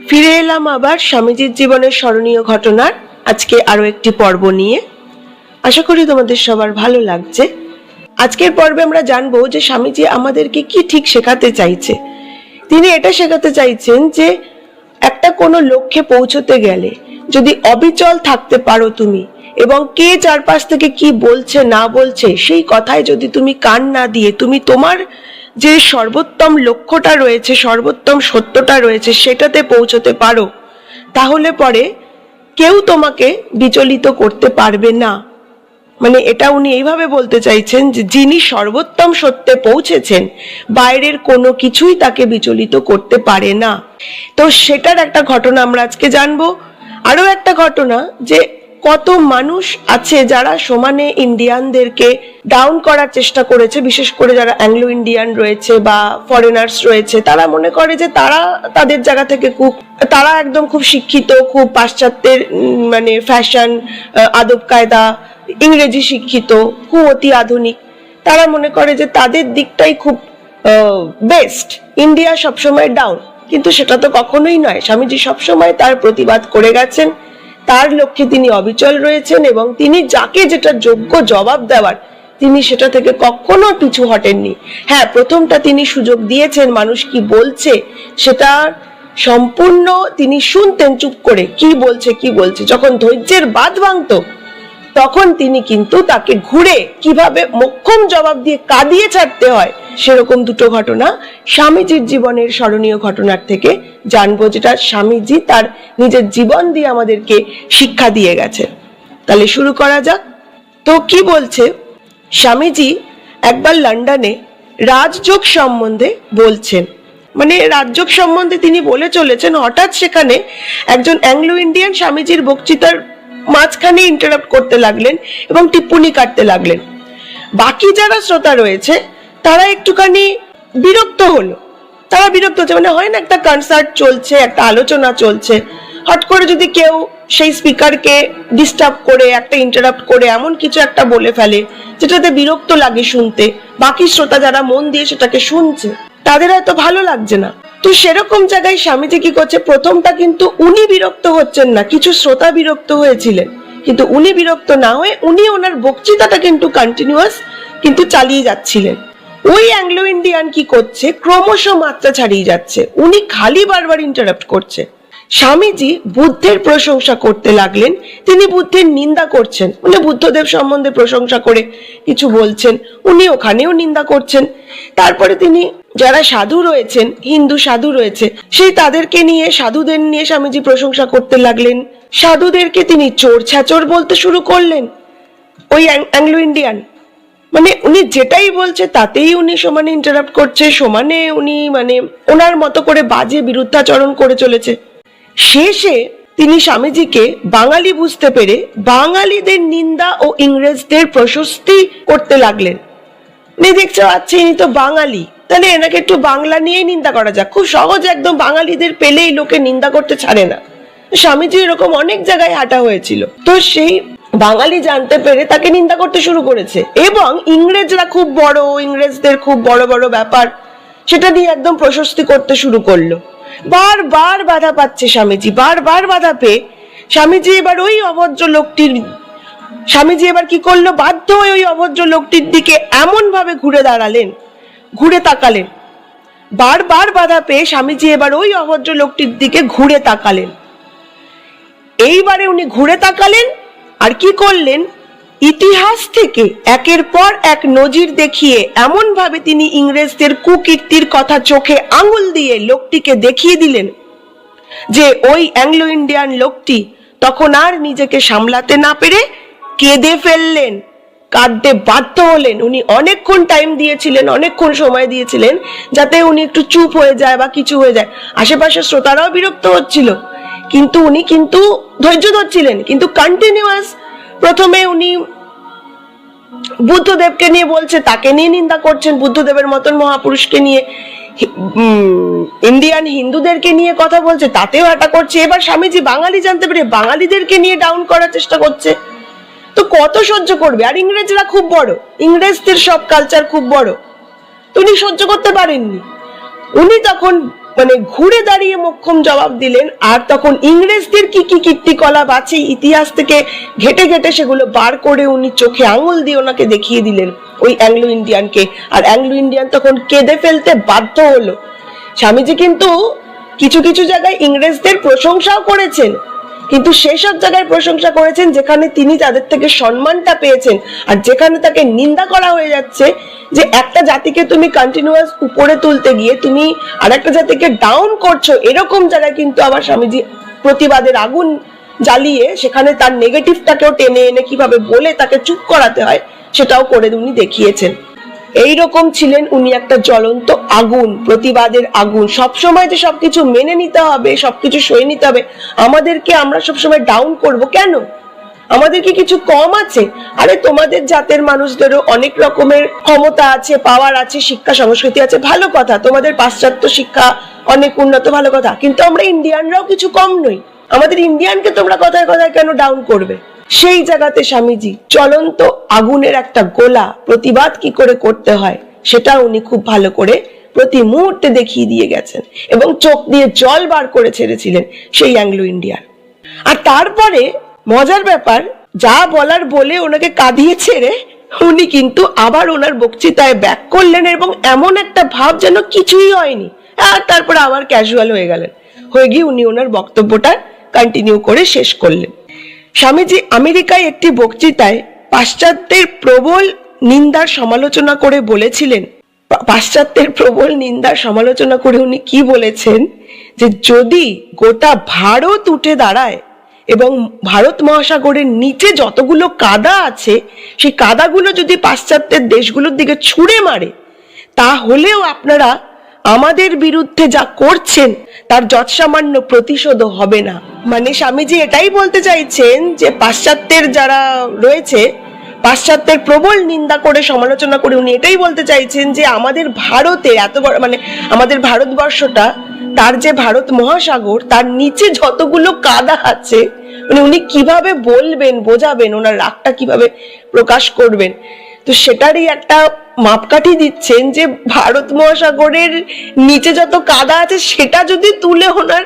ফিরে এলাম আবার স্বামীজির জীবনের স্মরণীয় ঘটনার আজকে আরো একটি পর্ব নিয়ে। আশা করি তোমাদের সবার ভালো লাগছে। আজকের পর্বে আমরা জানবো যে স্বামীজি আমাদেরকে কি ঠিক শেখাতে চাইছে। তিনি এটা শেখাতে চাইছেন যে একটা কোনো লক্ষ্যে পৌঁছতে গেলে যদি অবিচল থাকতে পারো তুমি, এবং কে চারপাশ থেকে কি বলছে না বলছে সেই কথায় যদি তুমি কান না দিয়ে তুমি তোমার যে সর্বোত্তম লক্ষ্যটা রয়েছে, সর্বোত্তম সত্যটা রয়েছে সেটাতে পৌঁছতে পারো, তাহলে পরে কেউ তোমাকে বিচলিত করতে পারবে না। মানে এটা উনি এইভাবে বলতে চাইছেন যে যিনি সর্বোত্তম সত্যে পৌঁছেছেন বাইরের কোনো কিছুই তাকে বিচলিত করতে পারে না। তো সেটার একটা ঘটনা আমরা আজকে জানবো। আরো একটা ঘটনা যে কত মানুষ আছে যারা সমানে ইন্ডিয়ানদেরকে ডাউন করার চেষ্টা করেছে, বিশেষ করে যারা অ্যাংলো ইন্ডিয়ান রয়েছে বা ফরেনার্স রয়েছে, তারা মনে করে যে তারা তাদের জায়গা থেকে তারা একদম খুব শিক্ষিত, খুব পাশ্চাত্যের মানে ফ্যাশন, আদব কায়দা, ইংরেজি শিক্ষিত, খুব অতি আধুনিক। তারা মনে করে যে তাদের দিকটাই খুব বেস্ট, ইন্ডিয়া সবসময় ডাউন। কিন্তু সেটা তো কখনোই নয়। স্বামীজি সবসময় তার প্রতিবাদ করে গেছেন, তার লক্ষ্যে তিনি অবিচল রয়েছেন এবং তিনি যাকে যেটা যোগ্য জবাব দেওয়ার তিনি সেটা থেকে কখনো পিছু হটেননি। হ্যাঁ, প্রথমটা তিনি সুযোগ দিয়েছেন, মানুষ কি বলছে সেটা সম্পূর্ণ তিনি শুনতেন চুপ করে, কি বলছে। যখন ধৈর্যের বাঁধ ভাঙতো তখন তিনি কিন্তু তাকে ঘুরে কিভাবে মোক্ষম জবাব দিয়ে কাঁদিয়ে ছাড়তে হয় সেরকম দুটো ঘটনা স্বামীজির জীবনের স্মরণীয় ঘটনার থেকে জানবো, যেটা স্বামীজি তার নিজের জীবন দিয়ে আমাদেরকে শিক্ষা দিয়ে গেছে। তাহলে শুরু করা যাক। তো কি বলছে, স্বামীজি একবার লন্ডনে রাজযোগ সম্বন্ধে বলছেন, মানে রাজযোগ সম্বন্ধে তিনি বলে চলেছেন, হঠাৎ সেখানে একজন অ্যাংলো ইন্ডিয়ান স্বামীজির বক্তৃতার মাঝখানে ইন্টারাপ্ট করতে লাগলেন এবং টিপ্পনি কাটতে লাগলেন। বাকি যারা শ্রোতা রয়েছে তারা একটুখানি বিরক্ত হলো। মানে হয় না, একটা কনসার্ট চলছে, একটা আলোচনা চলছে, হট করে যদি কেউ সেই স্পিকারকে ডিস্টার্ব করে একটা ইন্টারাপ্ট করে এমন কিছু একটা বলে ফেলে যেটাতে বিরক্ত লাগে শুনতে, বাকি শ্রোতা যারা মন দিয়ে সেটাকে শুনছে তাদের হয়তো ভালো লাগছে না। তো সেরকম জায়গায় স্বামীজি কি করছে, প্রথমটা কিন্তু উনি বিরক্ত হচ্ছেন না, কিছু শ্রোতা বিরক্ত হয়েছিলেন, কিন্তু উনি বিরক্ত না হয়ে উনি ওনার বক্তৃতাটা কিন্তু কন্টিনিউয়াস কিন্তু চালিয়ে যাচ্ছিলেন। ওই অ্যাংলো ইন্ডিয়ান কি করছে, ক্রমশ মাত্রা ছাড়িয়ে যাচ্ছে, উনি খালি বারবার ইন্টারাপ্ট করছে। স্বামীজি বুদ্ধের প্রশংসা করতে লাগলেন, তিনি বুদ্ধের নিন্দা করছেন, মানে বুদ্ধদেব সম্বন্ধে প্রশংসা করে কিছু বলছেন, উনি ওখানেও নিন্দা করছেন। তারপরে তিনি যারা সাধু রয়েছেন, হিন্দু সাধু রয়েছে, সেই তাদেরকে নিয়ে, সাধুদের নিয়ে স্বামীজি প্রশংসা করতে লাগলেন। সাধুদেরকে তিনি চোর ছাচোর বলতে শুরু করলেন ওই অ্যাংলো ইন্ডিয়ান। মানে উনি যেটাই বলছে তাতেই উনি সমানে ইন্টারাপ্ট করছে, সমানে উনি মানে ওনার মতো করে বাজে বিরুদ্ধাচরণ করে চলেছে। শেষে তিনি স্বামীজিকে বাঙালি বুঝতে পেরে বাঙালিদের নিন্দা ও ইংরেজদের প্রশস্তি করতে লাগলেন। দেখছো, আচ্ছা ইনি তো বাঙালি, তাহলে এনাকে একটু বাংলা নিয়েই নিন্দা করা যাক। খুব সহজ, একদম বাঙালিদের পেলেই লোকে নিন্দা করতে ছাড়ে না। স্বামীজি এরকম অনেক জায়গায় হাঁটা হয়েছিল, তো সেই বাঙালি জানতে পেরে তাকে নিন্দা করতে শুরু করেছে এবং ইংরেজরা খুব বড়, ইংরেজদের খুব বড় বড় ব্যাপার সেটা নিয়ে একদম প্রশস্তি করতে শুরু করলো। বারবার বাধা পাচ্ছে স্বামীজি, বারবার বাধা পেয়ে স্বামীজি এবার ওই অভদ্র লোকটির, স্বামীজি এবার কি করলো, বাধ্য হয়ে ওই অভদ্র লোকটির দিকে এমন ভাবে ঘুরে তাকালেন। বারবার বাধা পেয়ে স্বামীজি এবার ওই অভদ্র লোকটির দিকে ঘুরে তাকালেন। এইবারে উনি ঘুরে তাকালেন আর কি করলেন, ইতিহাস থেকে একের পর এক নজির দেখিয়ে এমন ভাবে তিনি ইংরেজদের কুকীর্তির কথা চোখে আঙুল দিয়ে লোকটিকে দেখিয়ে দিলেন যে ওই অ্যাংলো ইন্ডিয়ান লোকটি তখন আর নিজেকে সামলাতে না পেরে কেঁদে ফেললেন, কাঁদতে বাধ্য হলেন। উনি অনেকক্ষণ টাইম দিয়েছিলেন, অনেকক্ষণ সময় দিয়েছিলেন যাতে উনি একটু চুপ হয়ে যায় বা কিছু হয়ে যায়। আশেপাশের শ্রোতারাও বিরক্ত হচ্ছিল, কিন্তু উনি কিন্তু ধৈর্য ধরছিলেন। কিন্তু কন্টিনিউয়াস প্রথমে উনি বুদ্ধদেবকে নিয়ে বলছে, তাকে নিয়ে নিন্দা করছেন, বুদ্ধদেবের মতন মহাপুরুষকে নিয়ে, ইন্ডিয়ান হিন্দুদেরকে নিয়ে কথা বলছে, তাতেও এটা করছে। এবার স্বামীজি বাঙালি জানতে পেরে বাঙালিদেরকে নিয়ে ডাউন করার চেষ্টা করছে। তো কত সহ্য করবে? আর ইংরেজরা খুব বড়, ইংরেজদের সব কালচার খুব বড়, তো উনি সহ্য করতে পারেননি। উনি তখন মানে ঘুরে দাঁড়িয়ে মোক্ষম জবাব দিলেন। আর তখন ইংরেজদের কি কি কীর্তিকলাপ আছে ইতিহাস থেকে ঘেটে ঘেটে সেগুলো বার করে উনি চোখে আঙুল দিয়ে ওনাকে দেখিয়ে দিলেন ওই অ্যাংলো ইন্ডিয়ানকে। আর অ্যাংলো ইন্ডিয়ান তখন কেঁদে ফেলতে বাধ্য হলো। স্বামীজি কিন্তু কিছু কিছু জায়গায় ইংরেজদের প্রশংসাও করেছেন, কিন্তু সেসব জায়গায় প্রশংসা করেছেন যেখানে তিনি তাদের থেকে সম্মানটা পেয়েছেন। আর যেখানে তাকে নিন্দা করা হয়ে যাচ্ছে, যে একটা জাতিকে তুমি কন্টিনিউয়াস উপরে তুলতে গিয়ে তুমি আর একটা জাতিকে ডাউন করছো, এরকম জায়গায় কিন্তু আবার স্বামীজি প্রতিবাদের আগুন জ্বালিয়ে সেখানে তার নেগেটিভটাকেও টেনে এনে কিভাবে বলে তাকে চুপ করাতে হয় সেটাও করে উনি দেখিয়েছেন। এইরকম ছিলেন উনি, একটা জ্বলন্ত আগুন, প্রতিবাদের আগুন। সবসময় যে সবকিছু মেনে নিতে হবে, সবকিছু সয়ে নিতে হবে, আমাদেরকে আমরা সবসময় ডাউন করব কেন? আমাদের কি কিছু কম আছে? আরে তোমাদের জাতের মানুষদেরও অনেক রকমের ক্ষমতা আছে, পাওয়ার আছে, শিক্ষা সংস্কৃতি আছে, ভালো কথা। তোমাদের পাশ্চাত্য শিক্ষা অনেক উন্নত, ভালো কথা। কিন্তু আমরা ইন্ডিয়ানরাও কিছু কম নই। আমাদের ইন্ডিয়ানকে তোমরা কথায় কথায় কেন ডাউন করবে? সেই জায়গাতে স্বামীজি জ্বলন্ত আগুনের একটা গোলা, প্রতিবাদ কি করে করতে হয় সেটা উনি খুব ভালো করে প্রতি মুহূর্তে দেখিয়ে দিয়ে গেছেন এবং চোখ দিয়ে জল বার করে ছেড়েছিলেন সেই অ্যাংলো ইন্ডিয়ান। আর তারপরে মজার ব্যাপার, যা বলার বলে ওনাকে কাঁদিয়ে ছেড়ে উনি কিন্তু আবার ওনার বক্তৃতায় ব্যাক করলেন এবং এমন একটা ভাব যেন কিছুই হয়নি। আর তারপরে আবার ক্যাজুয়াল হয়ে গেলেন, হয়ে গিয়ে উনি ওনার বক্তব্যটা কন্টিনিউ করে শেষ করলেন। স্বামীজি আমেরিকায় একটি বক্তৃতায় পাশ্চাত্যের প্রবল নিন্দার সমালোচনা করে বলেছিলেন, পাশ্চাত্যের প্রবল নিন্দার সমালোচনা করে উনি কি বলেছেন, যে যদি গোটা ভারত উঠে দাঁড়ায় এবং ভারত মহাসাগরের নিচে যতগুলো কাদা আছে সেই কাদাগুলো যদি পাশ্চাত্যের দেশগুলোর দিকে ছুঁড়ে মারে, তাহলেও আপনারা আমাদের বিরুদ্ধে যা করছেন তার যৎসামান্য প্রতিশোধ হবে না। মানে স্বামীজি এটাই বলতে চাইছেন যে পাশ্চাত্যের যারা রয়েছে, পাশ্চাত্যের প্রবল নিন্দা করে সমালোচনা করে উনি এটাই বলতে চাইছেন যে আমাদের ভারতে এত বড়, মানে আমাদের ভারতবর্ষটা, তার যে ভারত মহাসাগর তার নিচে যতগুলো কাদা আছে, মানে উনি কিভাবে বলবেন, বোঝাবেন, ওনার রাগটা কিভাবে প্রকাশ করবেন। তো সেটারই একটা মাপকাঠি দিচ্ছেন যে ভারত মহাসাগরের নিচে যত কাদা আছে সেটা যদি তুলে ওনার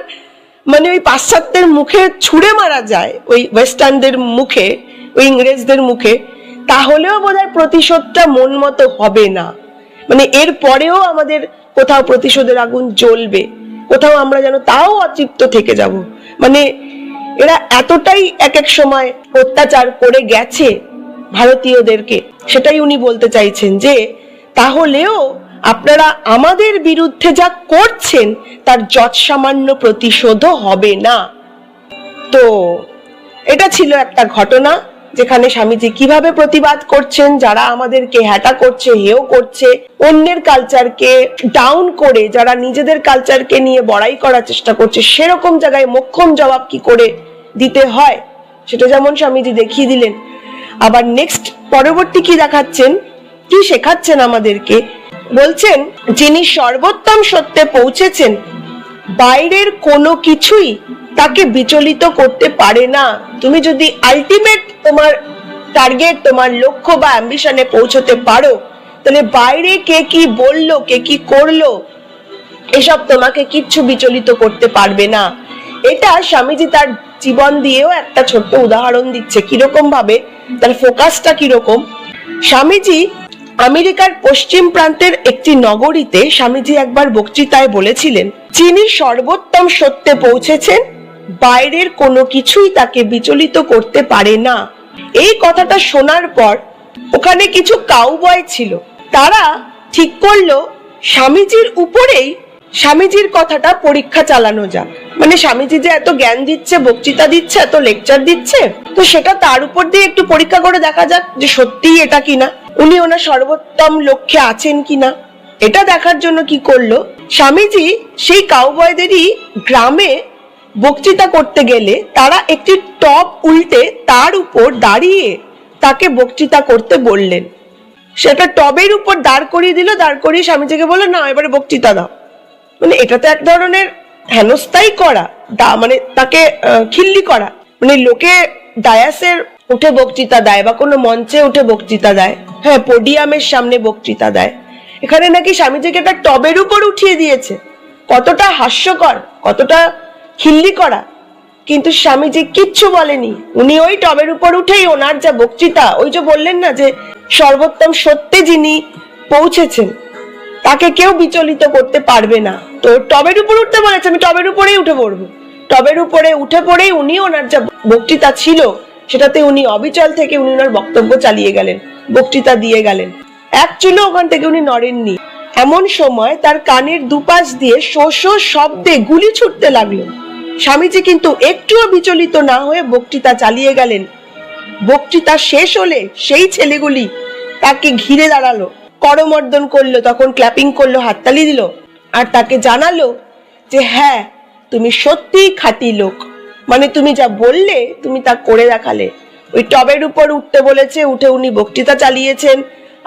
মানে ওই পাশ্চাত্যের মুখে ছুঁড়ে মারা যায়, ওই ওয়েস্টার্নদের মুখে, ওই ইংরেজদের মুখে, তাহলেও বোধহয় প্রতিশোধটা মন মতো হবে না। মানে এর পরেও আমাদের কোথাও প্রতিশোধের আগুন জ্বলবে, কোথাও আমরা যেন তাও অতৃপ্ত থেকে যাব। মানে এরা এতটাই এক এক সময় অত্যাচার করে গেছে ভারতীয়দেরকে, সেটাই উনি বলতে চাইছেন যে তাহলেও আপনারা আমাদের বিরুদ্ধে যা করছেন তার যৎসামান্য প্রতিশোধও হবে না। তো এটা ছিল একটা ঘটনা যেখানে স্বামীজি কিভাবে প্রতিবাদ করছেন, যারা আমাদেরকে হ্যাটা করছে, হেও করছে, অন্যের কালচারকে ডাউন করে যারা নিজেদের কালচারকে নিয়ে বড়াই করার চেষ্টা করছে, সেরকম জায়গায় মোক্ষম জবাব কি করে দিতে হয় সেটা যেমন স্বামীজি দেখিয়ে দিলেন। আবার নেক্সট পরবর্তী কি দেখাচ্ছেন, কি শেখাচ্ছেন আমাদেরকে, বলছেন যিনি সর্বোত্তম সত্যে পৌঁছেছেন বাইরের কোনো কিছুই তাকে বিচলিত করতে পারে না। তুমি যদি আলটিমেট তোমার টার্গেট, তোমার লক্ষ্য বা অ্যাম্বিশনে পৌঁছতে পারো, তাহলে বাইরে কে কি বললো, কে কি করলো, এসব তোমাকে কিচ্ছু বিচলিত করতে পারবে না। এটা স্বামীজি তার জীবন দিয়েও একটা ছোট্ট উদাহরণ দিচ্ছে, কিরকম ভাবে তার ফোকাসটা কিরকম। স্বামীজি আমেরিকার পশ্চিম প্রান্তের একটি নগরীতে স্বামীজি একবার বক্তৃতায় বলেছিলেন, যিনি সর্বোত্তম সত্যে পৌঁছেছেন বাইরের কোনো কিছুই তাকে বিচলিত করতে পারে না। এই কথাটা শোনার পর ওখানে কিছু কাউবয় ছিল, তারা ঠিক করলো স্বামীজির উপরেই স্বামীজির কথাটা পরীক্ষা চালানো যাক। মানে স্বামীজি যে এত জ্ঞান দিচ্ছে, বক্তৃতা দিচ্ছে, এত লেকচার দিচ্ছে, তো সেটা তার উপর দিয়ে একটু পরীক্ষা করে দেখা যাক যে সত্যিই এটা কিনা, উনি ওনার সর্বোত্তম লক্ষ্যে আছেন কিনা। এটা দেখার জন্য কি করলো, স্বামীজি সেই কাউবয়দেরই গ্রামে বক্তৃতা করতে গেলে তারা একটি টব উল্টে তার উপর দাঁড়িয়ে তাকে বক্তৃতা করতে বললেন। সেটা টবের উপর দাঁড় করিয়ে দিল, দাঁড় করিয়ে স্বামীজিকে বললো, না এবারে বক্তৃতা দাও। মানে এটা তো এক ধরনের হেনস্থাই করা, মানে তাকে খিল্লি করা। মানে লোকে ডায়াসের উঠে বক্তৃতা দেয় বা কোনো মঞ্চে উঠে বক্তৃতা দেয়, হ্যাঁ পোডিয়ামের সামনে বক্তৃতা দেয়, এখানে নাকি স্বামীজিকে একটা টবের উপর উঠিয়ে দিয়েছে। কতটা হাস্যকর, কতটা খিল্লি করা। কিন্তু স্বামীজি কিচ্ছু বলেনি। উনি ওই টবের উপর উঠেই ওনার যা বক্তৃতা, ওই যে বললেন না যে সর্বোত্তম সত্যে যিনি পৌঁছেছেন তাকে কেউ বিচলিত করতে পারবে না। তো টবের উপর উঠতে বলেছে, আমি টবের উপরেই উঠে পড়বো। টবের উপরে উঠে পড়েই উনি ওনার যা বক্তৃতা ছিল সেটাতে উনি অবিচল থেকে উনি ওনার বক্তব্য চালিয়ে গেলেন, বক্তৃতা দিয়ে গেলেন। এক চুলো ওখান থেকে উনি নড়েননি। এমন সময় তার কানের দুপাশ দিয়ে শো শো শব্দে গুলি ছুটতে লাগলো। স্বামীজি কিন্তু একটুও বিচলিত না হয়ে বক্তৃতা চালিয়ে গেলেন। বক্তৃতা শেষ হলে সেই ছেলেগুলি তাকে ঘিরে দাঁড়ালো, করমর্দন করলো, তখন ক্ল্যাপিং করলো, হাততালি দিল, আর তাকে জানালো যে হ্যাঁ, তুমি সত্যিই খাঁটি লোক, মানে তুমি যা বললে তুমি তা করে দেখালে। ওই টবের উপর উঠতে বলেছে, উঠে উনি বক্তৃতা চালিয়েছেন।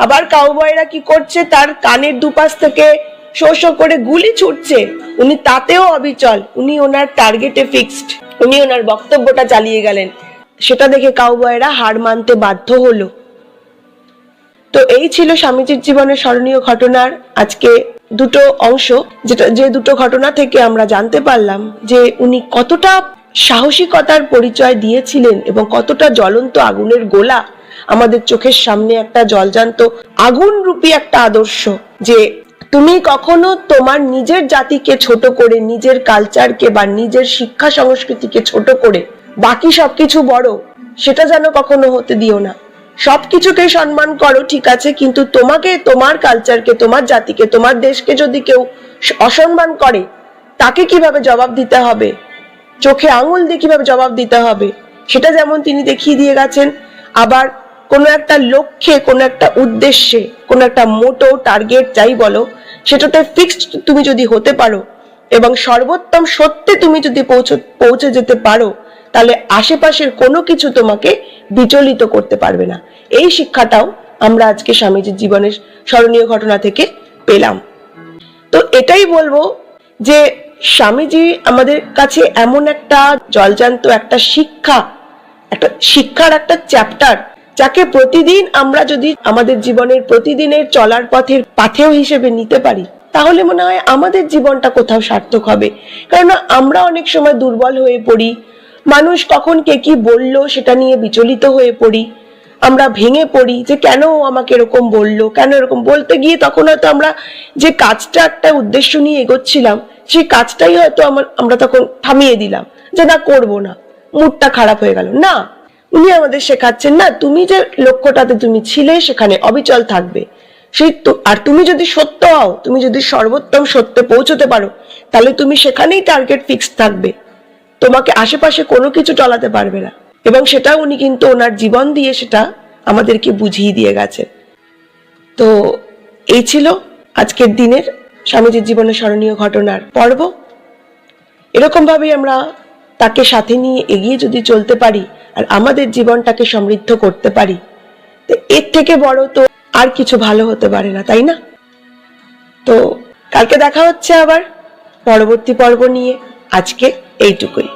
আবার কাউবয়রা কি করছে, তার কানের দুপাশ থেকে শো শো করে গুলি ছুটছে, উনি তাতেও অবিচল, উনি ওনার টার্গেটে ফিক্সড, উনি ওনার বক্তব্যটা চালিয়ে গেলেন। সেটা দেখে কাউবয়রা হার মানতে বাধ্য হলো। তো এই ছিল স্বামীজির জীবনের স্মরণীয় ঘটনার আজকে দুটো অংশ, যে দুটো ঘটনা থেকে আমরা জানতে পারলাম যে উনি কতটা সাহসিকতার পরিচয় দিয়েছিলেন এবং কতটা জ্বলন্ত আগুনের গোলা, আমাদের চোখের সামনে একটা জলজান্ত আগুন রূপী একটা আদর্শ, যে তুমি কখনো তোমার নিজের জাতিকে ছোট করে, নিজের কালচারকে বা নিজের শিক্ষা সংস্কৃতিকে ছোট করে বাকি সবকিছু বড়, সেটা যেন কখনো হতে দিও না। সবকিছুকে সম্মান করো, ঠিক আছে, কিন্তু তোমাকে, তোমার কালচারকে, তোমার জাতিকে, তোমার দেশকে যদি কেউ অসম্মান করে তাকে কিভাবে জবাব দিতে হবে, চোখে আঙুল দিয়ে কিভাবে জবাব দিতে হবে, সেটা যেমন তিনি দেখিয়ে দিয়ে গেছেন। আবার কোনো একটা লক্ষ্যে, কোনো একটা উদ্দেশ্যে, কোনো একটা মোটো টার্গেট যাই বলো, সেটাতে ফিক্সড তুমি যদি হতে পারো এবং সর্বোত্তম সত্যে তুমি যদি পৌঁছে যেতে পারো, তাহলে আশেপাশের কোনো কিছু তোমাকে বিচলিত করতে পারবে না। এই শিক্ষাটাও আমরা আজকে স্বামীজির জীবনের স্মরণীয় ঘটনা থেকে পেলাম। তো এটাই বলবো যে স্বামীজি আমাদের কাছে এমন একটা জলজান্ত একটা শিক্ষার একটা চ্যাপ্টার, যাকে প্রতিদিন আমরা যদি আমাদের জীবনের প্রতিদিনের চলার পাথেয় হিসেবে নিতে পারি, তাহলে মনে হয় আমাদের জীবনটা কোথাও সার্থক হবে। কারণ আমরা অনেক সময় দুর্বল হয়ে পড়ি, মানুষ কখন কে কি বললো সেটা নিয়ে বিচলিত হয়ে পড়ি, আমরা ভেঙে পড়ি যে কেন আমাকে এরকম বললো, কেন এরকম বলতে গিয়ে তখন হয়তো আমরা যে কাজটা একটা উদ্দেশ্য নিয়ে এগোচ্ছিলাম সেই কাজটাই হয়তো আমরা তখন থামিয়ে দিলাম, যে না, করবো না, মুডটা খারাপ হয়ে গেল। না, উনি আমাদের শেখাচ্ছেন না, তুমি যে লক্ষ্যটাতে তুমি ছিলে সেখানে অবিচল থাকবে। আর তুমি যদি সত্য হও, তুমি যদি সর্বোত্তম সত্যে পৌঁছতে পারো, তাহলে তুমি সেখানেই টার্গেট ফিক্স থাকবে, তোমাকে আশেপাশে কোনো কিছু টলাতে পারবে না। এবং সেটা উনি কিন্তু ওনার জীবন দিয়ে সেটা আমাদেরকে বুঝিয়ে দিয়ে গেছে। তো এই ছিল আজকের দিনের স্বামীজির জীবনের স্মরণীয় ঘটনার পর্ব। এরকম ভাবেই আমরা তাকে সাথে নিয়ে এগিয়ে যদি চলতে পারি আর আমাদের জীবনটাকে সমৃদ্ধ করতে পারি, তো এর থেকে বড় তো আর কিছু ভালো হতে পারে না, তাই না? তো কালকে দেখা হচ্ছে আবার পরবর্তী পর্ব নিয়ে। আজকে এইটুকুই।